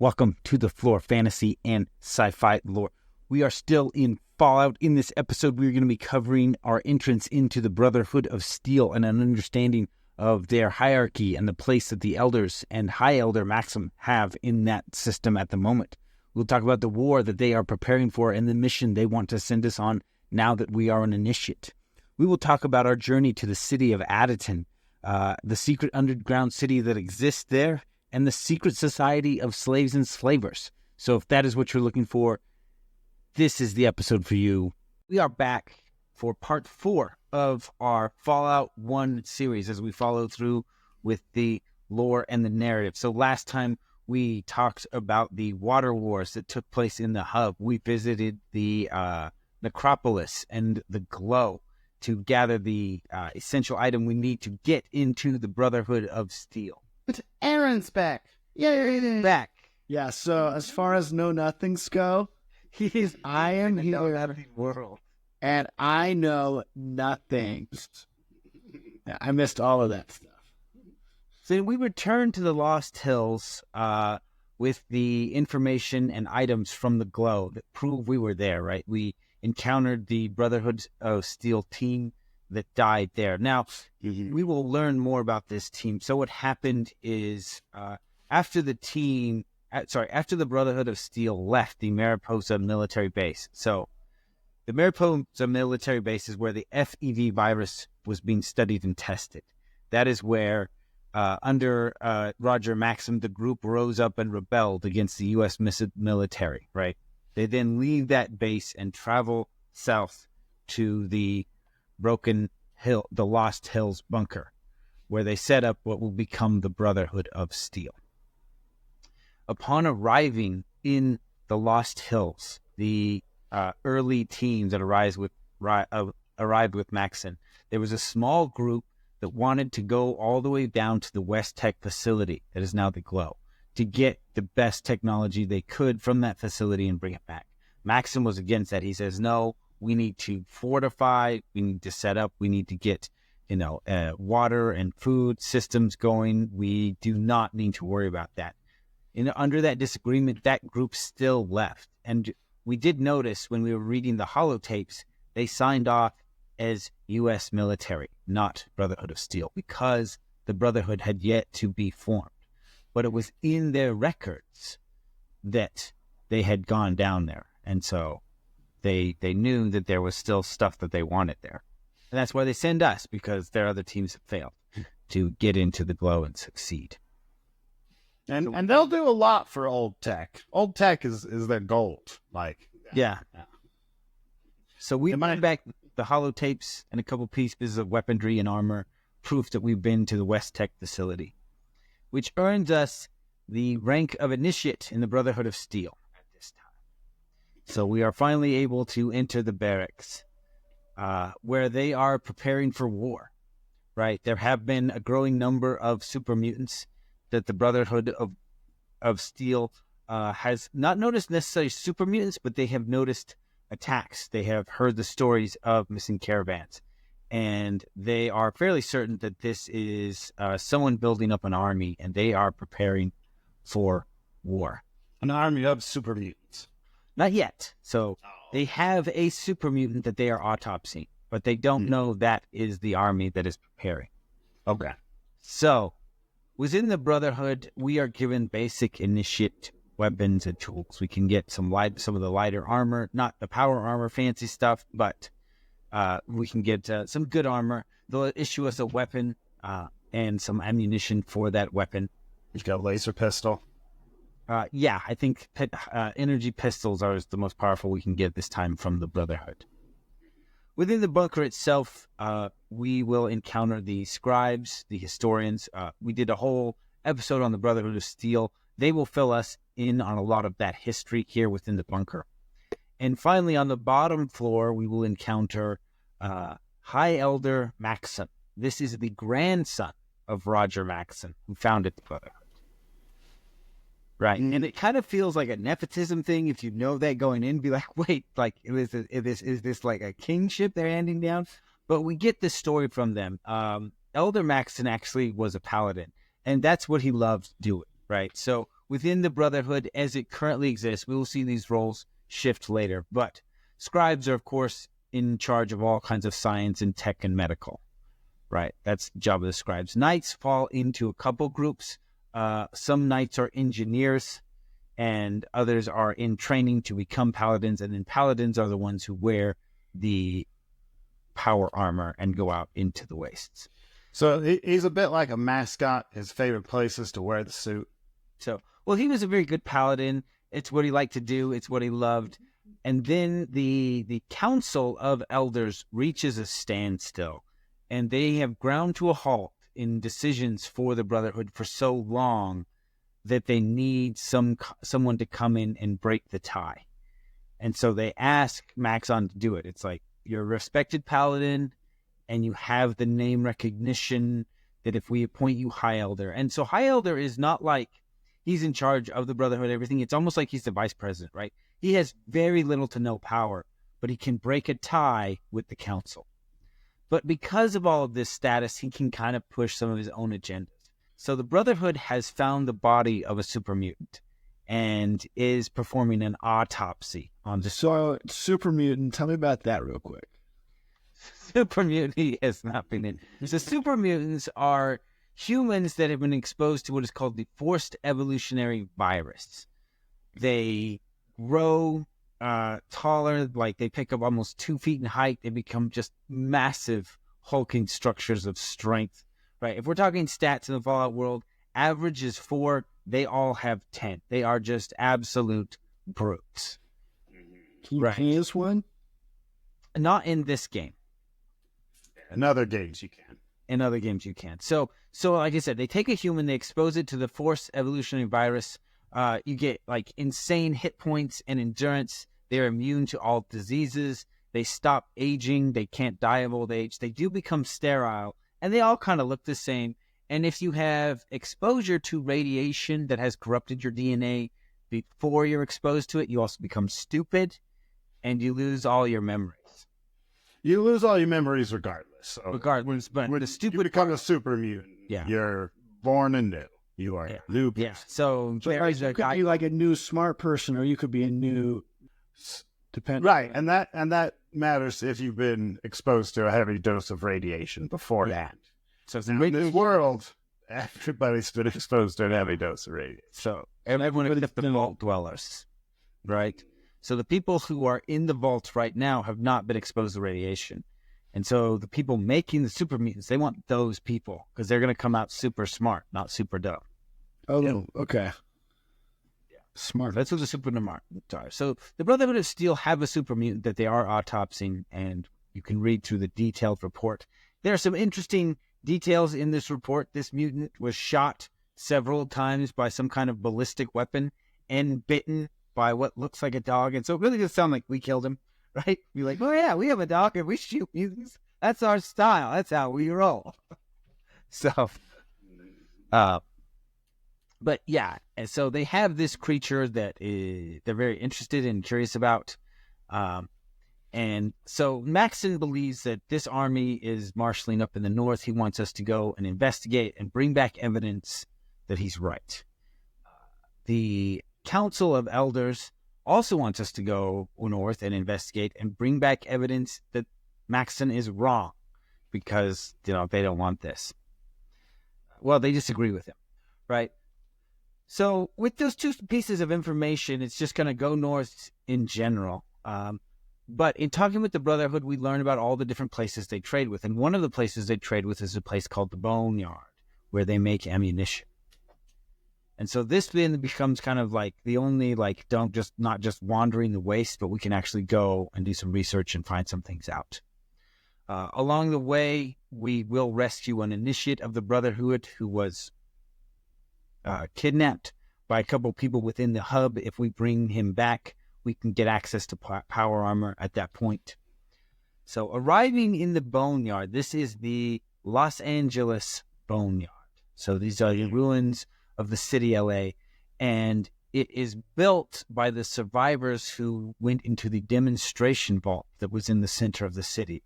Welcome to the FLORE Fantasy and Sci-Fi Lore. We are still in Fallout. In this episode, we're going to be covering our entrance into the Brotherhood of Steel and an understanding of their hierarchy and the place that the Elders and High Elder Maxim have in that system at the moment. We'll talk about the war that they are preparing for and the mission they want to send us on now that we are an initiate. We will talk about our journey to the city of Adytum, the secret underground city that exists there, and the secret society of slaves and slavers. So if that is what you're looking for, this is the episode for you. We are back for part 4 of our Fallout 1 series as we follow through with the lore and the narrative. So last time we talked about the water wars that took place in the hub. We visited the necropolis and the glow to gather the essential item we need to get into the Brotherhood of Steel. But Aaron's back. Yay! Back. Yeah, so as far as know-nothings go, I am here, world. and I know nothing. I missed all of that stuff. So we returned to the Lost Hills with the information and items from the glow that prove we were there, right? We encountered the Brotherhood of Steel team that died there. Now, we will learn more about this team. So what happened is after the Brotherhood of Steel left the Mariposa military base. So the Mariposa military base is where the FEV virus was being studied and tested. That is where, under Roger Maxim, the group rose up and rebelled against the U.S. military, right? They then leave that base and travel south to the the Lost Hills bunker, where they set up what will become the Brotherhood of Steel. Upon arriving in the Lost Hills, the early teams that arrived with Maxim, there was a small group that wanted to go all the way down to the West Tech facility that is now the Glow to get the best technology they could from that facility and bring it back. Maxim was against that. He says, no, we need to fortify, we need to set up, we need to get, water and food systems going. We do not need to worry about that. Under that disagreement, that group still left. And we did notice when we were reading the holotapes, they signed off as U.S. military, not Brotherhood of Steel, because the Brotherhood had yet to be formed. But it was in their records that they had gone down there. And so they knew that there was still stuff that they wanted there. And that's why they send us, because their other teams have failed to get into the Glow and succeed. And they'll do a lot for old tech. Old tech is their gold. Yeah. So we brought back the holotapes and a couple pieces of weaponry and armor, proof that we've been to the West Tech facility, which earns us the rank of initiate in the Brotherhood of Steel at this time. So we are finally able to enter the barracks, where they are preparing for war, right? There have been a growing number of super mutants that the Brotherhood of Steel has not noticed necessarily super mutants, but they have noticed attacks. They have heard the stories of missing caravans, and they are fairly certain that this is someone building up an army, and they are preparing for war. An army of super mutants. Not yet. So they have a super mutant that they are autopsying, but they don't know that is the army that is preparing. Okay. So within the Brotherhood, we are given basic initiate weapons and tools. We can get some of the lighter armor, not the power armor, fancy stuff, but we can get some good armor. They'll issue us a weapon and some ammunition for that weapon. You've got a laser pistol. Yeah, I think energy pistols are the most powerful we can get this time from the Brotherhood. Within the bunker itself, we will encounter the scribes, the historians. We did a whole episode on the Brotherhood of Steel. They will fill us in on a lot of that history here within the bunker. And finally, on the bottom floor, we will encounter High Elder Maxim. This is the grandson of Roger Maxim, who founded the Brotherhood. Right. And it kind of feels like a nepotism thing. If you know that going in, be like, wait, is this like a kingship they're handing down? But we get this story from them. Elder Maxim actually was a paladin, and that's what he loved doing, right? So within the Brotherhood as it currently exists, we will see these roles shift later. But scribes are, of course, in charge of all kinds of science and tech and medical, right? That's the job of the scribes. Knights fall into a couple groups. Some knights are engineers, and others are in training to become paladins. And then paladins are the ones who wear the power armor and go out into the wastes. So he's a bit like a mascot. His favorite place is to wear the suit. So, well, he was a very good paladin. It's what he liked to do. It's what he loved. And then the Council of Elders reaches a standstill, and they have ground to a halt in decisions for the Brotherhood for so long that they need someone to come in and break the tie. And so they ask Maxon to do it. It's like, you're a respected paladin, and you have the name recognition that if we appoint you High Elder. And so High Elder is not like he's in charge of the Brotherhood, everything. It's almost like he's the vice president, right? He has very little to no power, but he can break a tie with the council. But because of all of this status, he can kind of push some of his own agendas. So the Brotherhood has found the body of a super mutant and is performing an autopsy on the super mutant. Tell me about that real quick. Super mutant has not been in. So super mutants are humans that have been exposed to what is called the forced evolutionary virus. They grow taller, like they pick up almost 2 feet in height. They become just massive, hulking structures of strength, right? If we're talking stats in the Fallout world, average is 4. They all have 10. They are just absolute brutes. Can you use one? Not in this game. In other games, you can. In other games, you can. So like I said, they take a human, they expose it to the forced evolutionary virus. You get like insane hit points and endurance. They're immune to all diseases. They stop aging. They can't die of old age. They do become sterile, and they all kind of look the same. And if you have exposure to radiation that has corrupted your DNA before you're exposed to it, you also become stupid, and you lose all your memories. You lose all your memories regardless. So regardless, but the stupid you become a super mutant. Yeah. You're born anew. You are a new person. Yeah. So you could be like a new smart person, or you could be a new dependent. Right, and that matters if you've been exposed to a heavy dose of radiation beforehand. So in this world, everybody's been exposed to a heavy dose of radiation. So everyone except the vault dwellers, right? So the people who are in the vault right now have not been exposed to radiation. And so the people making the super mutants, they want those people because they're going to come out super smart, not super dumb. Oh, okay. Yeah. Smart. That's what the super mutants are. So the Brotherhood of Steel have a super mutant that they are autopsying, and you can read through the detailed report. There are some interesting details in this report. This mutant was shot several times by some kind of ballistic weapon and bitten by what looks like a dog. And so it really does sound like we killed him, right? Be like, oh yeah, we have a dog and we shoot mutants. That's our style. That's how we roll. So, but yeah, and so they have this creature that they're very interested and curious about. And so Maxon believes that this army is marshaling up in the north. He wants us to go and investigate and bring back evidence that he's right. The Council of Elders also wants us to go north and investigate and bring back evidence that Maxon is wrong because, they don't want this. Well, they disagree with him, right? So with those two pieces of information, it's just going to go north in general. But in talking with the Brotherhood, we learn about all the different places they trade with. And one of the places they trade with is a place called the Boneyard, where they make ammunition. And so this then becomes kind of like the only, not just wandering the waste, but we can actually go and do some research and find some things out. Along the way, we will rescue an initiate of the Brotherhood who was kidnapped by a couple people within the hub. If we bring him back, we can get access to power armor at that point. So arriving in the Boneyard, this is the Los Angeles Boneyard. So these are the ruins of the city LA, and it is built by the survivors who went into the demonstration vault that was in the center of the city.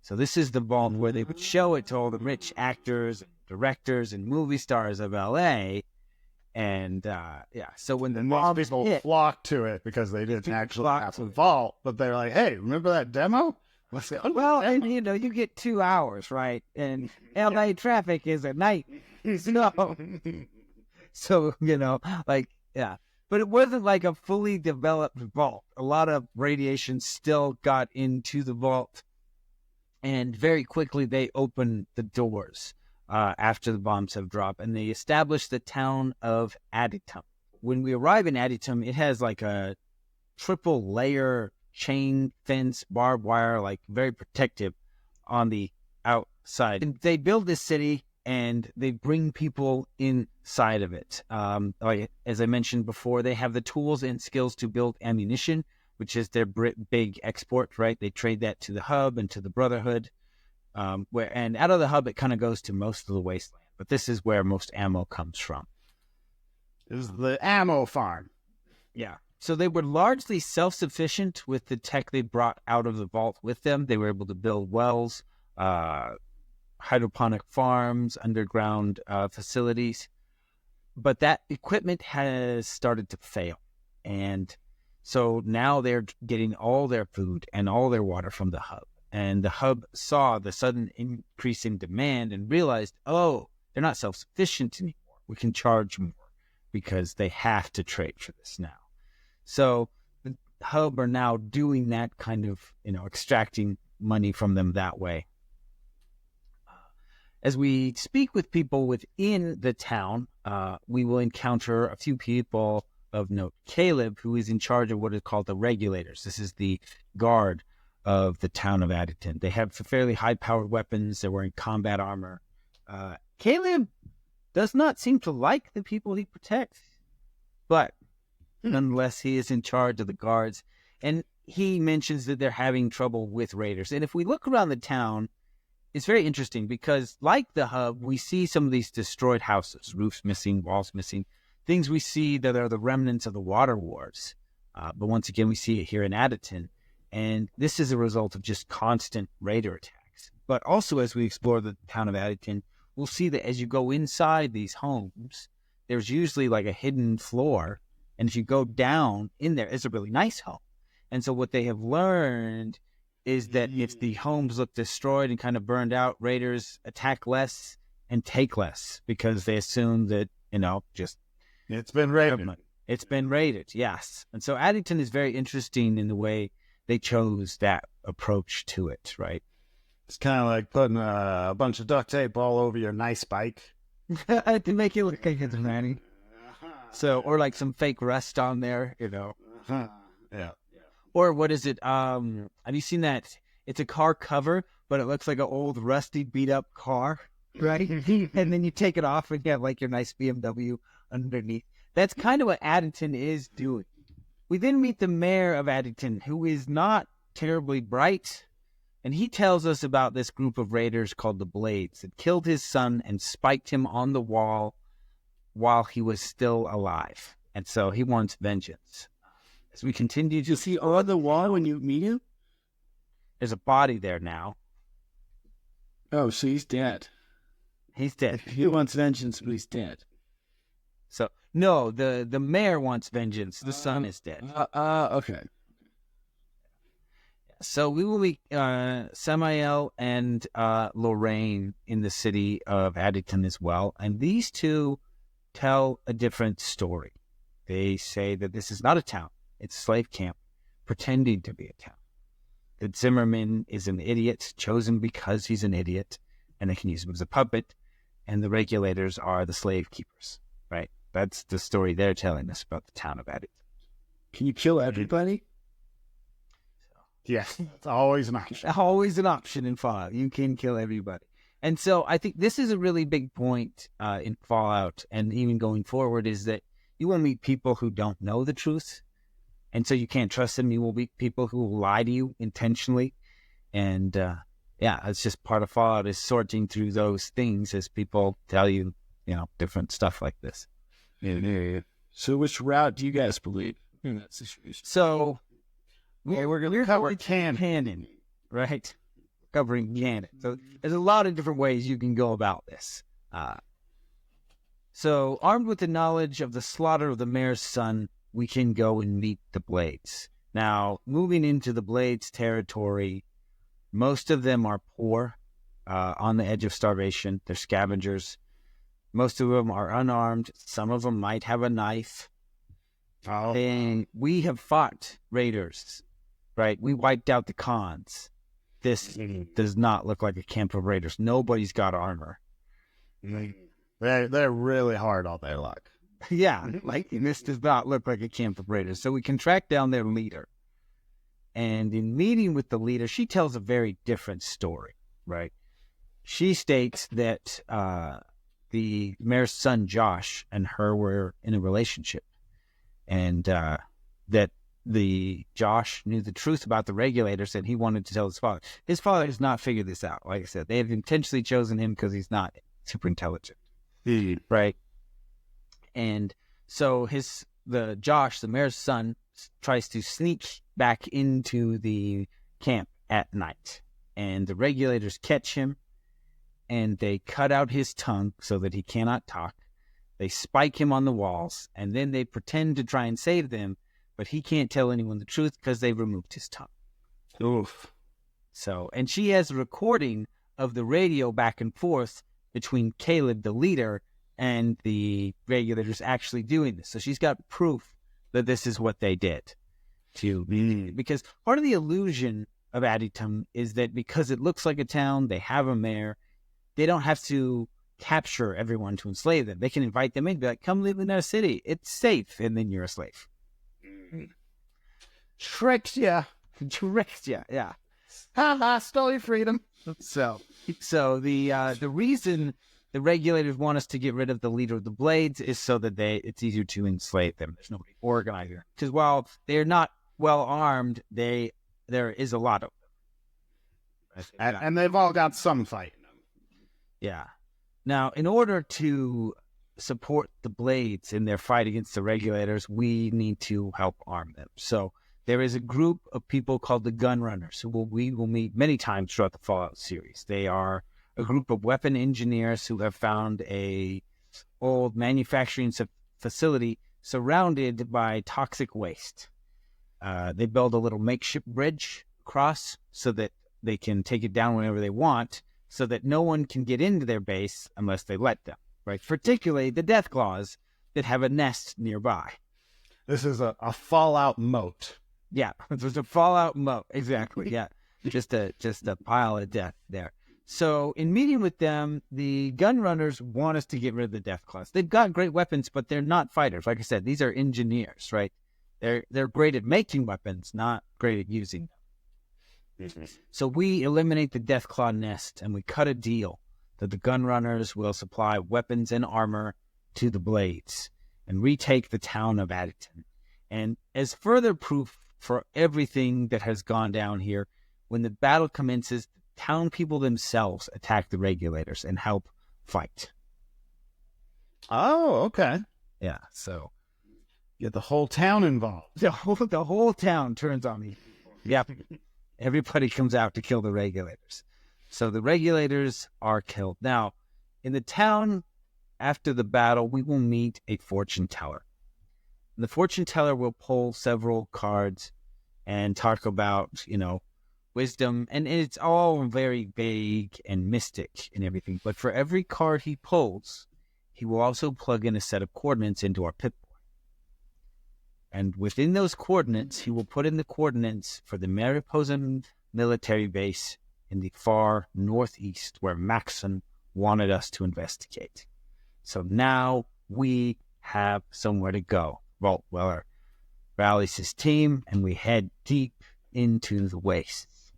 So this is the vault where they would show it to all the rich actors and directors and movie stars of LA, And so when the And most bombs people hit, flock to it because they didn't actually flock have to a it. vault, but they're like, hey, remember that demo? What's the Well, and you get 2 hours, right? And LA traffic is at night. so but it wasn't like a fully developed vault. A lot of radiation still got into the vault, and very quickly they opened the doors after the bombs have dropped, and they established the town of Adytum. When we arrive in Adytum, it has like a triple layer chain fence, barbed wire, like very protective on the outside. And they build this city and they bring people inside of it. Like, as I mentioned before, they have the tools and skills to build ammunition, which is their big export, right? They trade that to the hub and to the Brotherhood. And out of the hub, it kind of goes to most of the wasteland. But this is where most ammo comes from. This is the ammo farm. Yeah. So they were largely self-sufficient with the tech they brought out of the vault with them. They were able to build wells, hydroponic farms, underground facilities. But that equipment has started to fail. And so now they're getting all their food and all their water from the hub. And the hub saw the sudden increase in demand and realized, oh, they're not self-sufficient anymore. We can charge more because they have to trade for this now. So the hub are now doing that kind of, extracting money from them that way. As we speak with people within the town, we will encounter a few people of note. Caleb, who is in charge of what is called the regulators. This is the guard of the town of Adytum. They have fairly high-powered weapons. They're wearing combat armor. Caleb does not seem to like the people he protects, but nonetheless, he is in charge of the guards. And he mentions that they're having trouble with raiders. And if we look around the town, it's very interesting because, like the hub, we see some of these destroyed houses, roofs missing, walls missing, things we see that are the remnants of the water wars. But once again, we see it here in Adytum. And this is a result of just constant raider attacks. But also, as we explore the town of Adytum, we'll see that as you go inside these homes, there's usually like a hidden floor. And if you go down in there, it's a really nice home. And so what they have learned is that if the homes look destroyed and kind of burned out, raiders attack less and take less because they assume that, just... It's been raided. It's been raided, yes. And so Adytum is very interesting in the way they chose that approach to it, right? It's kind of like putting a bunch of duct tape all over your nice bike. To make it look like it's Manny. So, or like some fake rust on there, Yeah. Or what is it? Have you seen that? It's a car cover, but it looks like an old, rusty, beat-up car, right? And then you take it off and you have like your nice BMW underneath. That's kind of what Adytum is doing. We then meet the mayor of Adytum, who is not terribly bright, and he tells us about this group of raiders called the Blades that killed his son and spiked him on the wall while he was still alive. And so he wants vengeance. As we continue to... Is he on the wall when you meet him? There's a body there now. Oh, so he's dead. He's dead. He wants vengeance, but he's dead. So, no, the mayor wants vengeance. The son is dead. Okay. So we will meet Samael and Lorraine in the city of Adytum as well. And these two tell a different story. They say that this is not a town. It's a slave camp pretending to be a town. That Zimmerman is an idiot, chosen because he's an idiot, and they can use him as a puppet, and the regulators are the slave keepers, right? That's the story they're telling us about the town of Adytum. Can you kill everybody? Yes, it's always an option. Always an option in Fallout. You can kill everybody. And so I think this is a really big point in Fallout, and even going forward, is that you will meet people who don't know the truth, and so you can't trust them. You will meet people who will lie to you intentionally. And it's just part of Fallout, is sorting through those things as people tell you, different stuff like this. Yeah. So which route do you guys believe in that situation? So we're going to cover canon, right? Covering canon. So there's a lot of different ways you can go about this. So, armed with the knowledge of the slaughter of the mayor's son, we can go and meet the Blades. Now, moving into the Blades territory, most of them are poor, on the edge of starvation. They're scavengers. Most of them are unarmed. Some of them might have a knife. And we have fought raiders, right? We wiped out the Khans. This does not look like a camp of raiders. Nobody's got armor. They're really hard on their luck. Yeah, like this does not look like a camp of raiders. So we can track down their leader. And in meeting with the leader, she tells a very different story, right? She states that the mayor's son, Josh, and her were in a relationship. And that the Josh knew the truth about the regulators and he wanted to tell his father. His father has not figured this out. Like I said, they have intentionally chosen him because he's not super intelligent. Right. And so Josh, the mayor's son, tries to sneak back into the camp at night. And the regulators catch him and they cut out his tongue so that he cannot talk. They spike him on the walls, and then they pretend to try and save them, but he can't tell anyone the truth because they removed his tongue. Oof. So, and she has a recording of the radio back and forth between Caleb, the leader, and the regulators actually doing this. So she's got proof that this is what they did. Because part of the illusion of Adytum is that because it looks like a town, they have a mayor, they don't have to capture everyone to enslave them. They can invite them in and be like, come live in our city. It's safe. And then you're a slave. Tricks ya. Tricks ya, yeah. Ha ha, stole your freedom. So the reason the regulators want us to get rid of the leader of the Blades is so that it's easier to enslave them. There's nobody organizing. Because while they're not well armed, there is a lot of them. And they've all got some fight in them. Yeah. Now, in order to support the Blades in their fight against the regulators, we need to help arm them. So there is a group of people called the Gun Runners who we will meet many times throughout the Fallout series. They are a group of weapon engineers who have found a old manufacturing facility surrounded by toxic waste. They build a little makeshift bridge across so that they can take it down whenever they want, so that no one can get into their base unless they let them, right? Particularly the Deathclaws that have a nest nearby. This is a Fallout moat. Yeah, there's a Fallout moat. Exactly, yeah. just a pile of death there. So in meeting with them, the Gun Runners want us to get rid of the Deathclaws. They've got great weapons, but they're not fighters. Like I said, these are engineers, right? They're great at making weapons, not great at using them. So we eliminate the Deathclaw nest and we cut a deal that the Gun Runners will supply weapons and armor to the Blades and retake the town of Adytum. And as further proof for everything that has gone down here, when the battle commences, the town people themselves attack the regulators and help fight. Oh, okay. Yeah, so Get the whole town involved. the whole town turns on me. Yep. Everybody comes out to kill the regulators. So the regulators are killed. Now, in the town, after the battle, we will meet a fortune teller. The fortune teller will pull several cards and talk about, wisdom. And it's all very vague and mystic and everything. But for every card he pulls, he will also plug in a set of coordinates into our Pip-Boy. And within those coordinates, he will put in the coordinates for the Mariposa military base in the far northeast where Maxon wanted us to investigate. So now we have somewhere to go. Weller rallies his team and we head deep into the wastes.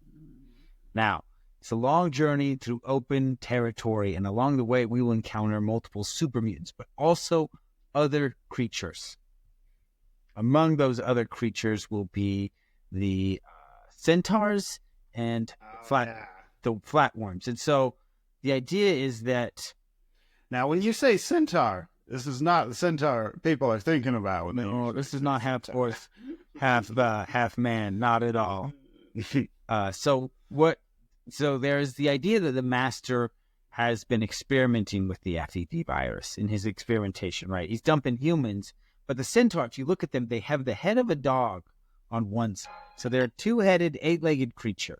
Now, it's a long journey through open territory, and along the way we will encounter multiple super mutants, but also other creatures. Among those other creatures will be the centaurs and the flatworms. And so the idea is that... Now, when you say centaur, this is not the centaur people are thinking about. No, this is not half horse, half man, not at all. So there's the idea that the master has been experimenting with the FEV virus in his experimentation, right? He's dumping humans, but the centaur, if you look at them, they have the head of a dog on one side. So they're a two-headed, eight-legged creature.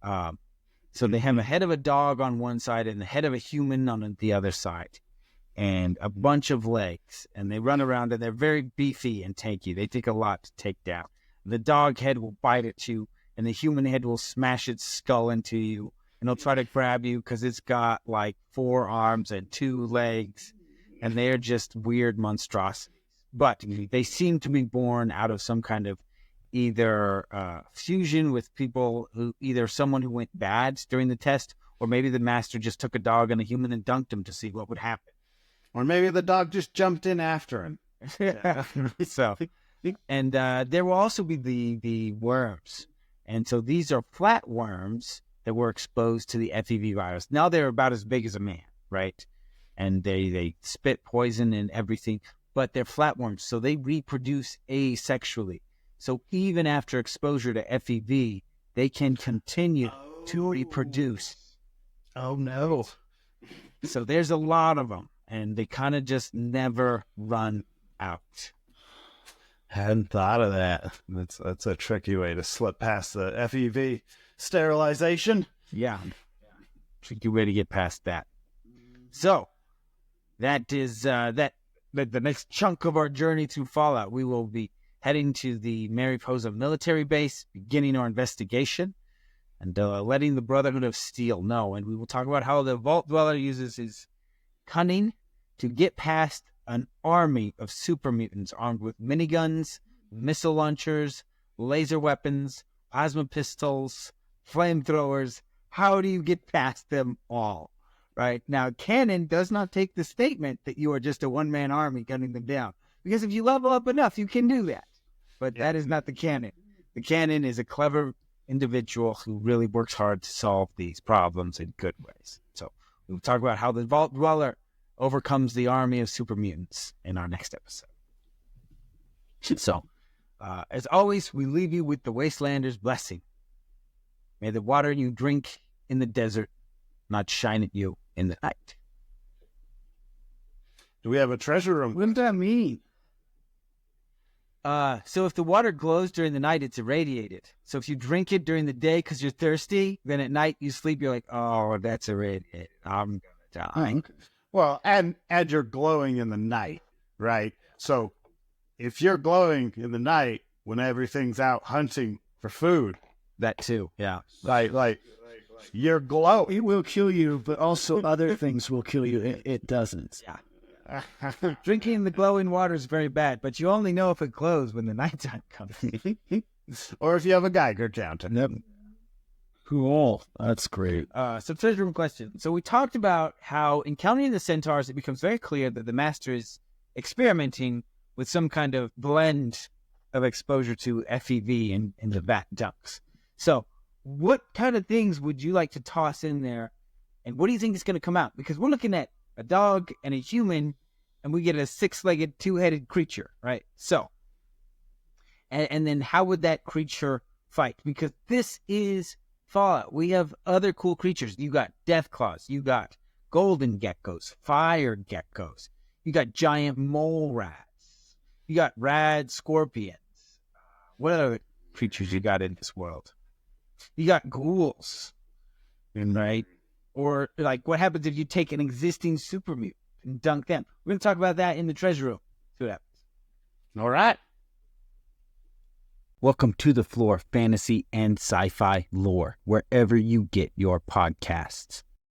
So they have a head of a dog on one side and the head of a human on the other side, and a bunch of legs. And they run around, and they're very beefy and tanky. They take a lot to take down. The dog head will bite at you, and the human head will smash its skull into you, and it'll try to grab you because it's got like 4 arms and 2 legs, and they're just weird monstrosities. But they seem to be born out of some kind of either fusion with people who, either someone who went bad during the test, or maybe the master just took a dog and a human and dunked him to see what would happen. Or maybe the dog just jumped in after him. So, and there will also be the worms. And so these are flat worms that were exposed to the FEV virus. Now they're about as big as a man, right? And they spit poison and everything, but they're flatworms, so they reproduce asexually. So even after exposure to FEV, they can continue to reproduce. Oh, no. So there's a lot of them, and they kind of just never run out. Hadn't thought of that. That's a tricky way to slip past the FEV sterilization. Yeah. Tricky way to get past that. So that is the next chunk of our journey through Fallout. We will be heading to the Mariposa military base, beginning our investigation, and letting the Brotherhood of Steel know. And we will talk about how the Vault Dweller uses his cunning to get past an army of super mutants armed with miniguns, missile launchers, laser weapons, plasma pistols, flamethrowers. How do you get past them all? Right? Now, canon does not take the statement that you are just a one-man army gunning them down. Because if you level up enough, you can do that. But that is not the canon. The canon is a clever individual who really works hard to solve these problems in good ways. So we'll talk about how the Vault Dweller overcomes the army of super mutants in our next episode. So, as always, we leave you with the Wastelander's blessing. May the water you drink in the desert not shine at you in the night. Do we have a treasure room? What does that mean? So if the water glows during the night, it's irradiated. So if you drink it during the day because you're thirsty, then at night you sleep, you're like, oh, that's irradiated. I'm gonna die. Okay. Well, and you're glowing in the night, right? So if you're glowing in the night when everything's out hunting for food, That too, yeah. like you're glowing. It will kill you, but also other things will kill you. It doesn't. Yeah. Drinking the glowing water is very bad, but you only know if it glows when the nighttime comes. Or if you have a Geiger counter. Yep. Cool. That's great. So treasure room question. So we talked about how in counting the centaurs, it becomes very clear that the master is experimenting with some kind of blend of exposure to FEV in the vat dunks. So what kind of things would you like to toss in there? And what do you think is going to come out? Because we're looking at a dog and a human, and we get a 6-legged, 2-headed creature, right? So, and then how would that creature fight? Because this is Fallout. We have other cool creatures. You got death claws. You got golden geckos, fire geckos. You got giant mole rats. You got rad scorpions. What other creatures you got in this world? You got ghouls, right? Or like, what happens if you take an existing super mutant and dunk them? We're going to talk about that in the treasure room. See what happens. All right. Welcome to the FLORE Fantasy and Sci-Fi Lore, wherever you get your podcasts.